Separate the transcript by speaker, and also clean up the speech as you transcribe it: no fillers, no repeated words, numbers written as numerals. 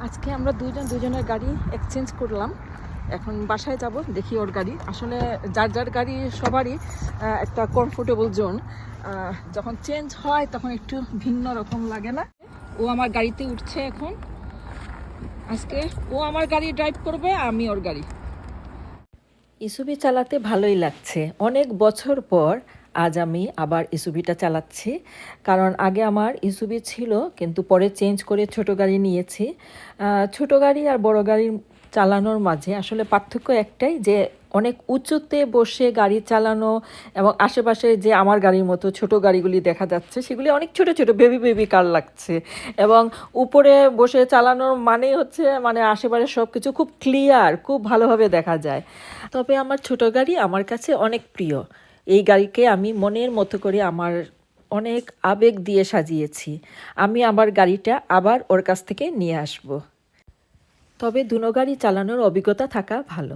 Speaker 1: আজকে আমরা দুজনের গাড়ি এক্সচেঞ্জ করলাম। এখন বাসায় যাব, দেখি ওর গাড়ি। আসলে যার যার গাড়ি সবারই একটা কমফোর্টেবল জোন। যখন চেঞ্জ হয় তখন একটু ভিন্ন রকম লাগে না? ও আমার গাড়িতে উঠছে এখন। আজকে ও আমার গাড়ি ড্রাইভ করবে, আমি ওর গাড়ি। ইসুবি চালাতে ভালোই লাগছে। অনেক বছর পর আজ আমি আবার ইসুবিটা চালাচ্ছি, কারণ আগে আমার ইসুবি ছিল, কিন্তু পরে চেঞ্জ করে ছোট গাড়ি নিয়েছি। ছোট গাড়ি আর বড় গাড়ি চালানোর মাঝে আসলে পার্থক্য একটাই, যে অনেক উঁচুতে বসে গাড়ি চালানো এবং আশেপাশে যে আমার গাড়ির মতো ছোট গাড়িগুলি দেখা যাচ্ছে, সেগুলি অনেক ছোট ছোট বেবি বেবি কার লাগছে। এবং উপরে বসে চালানোর মানে হচ্ছে আশেপাশে সব কিছু খুব ক্লিয়ার, খুব ভালোভাবে দেখা যায়। তবে আমার ছোট গাড়ি আমার কাছে অনেক প্রিয়। এই গাড়িকে আমি মনের মতো করে আমার অনেক আবেগ দিয়ে সাজিয়েছি। আমি আমার গাড়িটা আবার ওর কাছ থেকে নিয়ে আসব। তবে দুনো গাড়ি চালানোর অভিজ্ঞতা থাকা ভালো।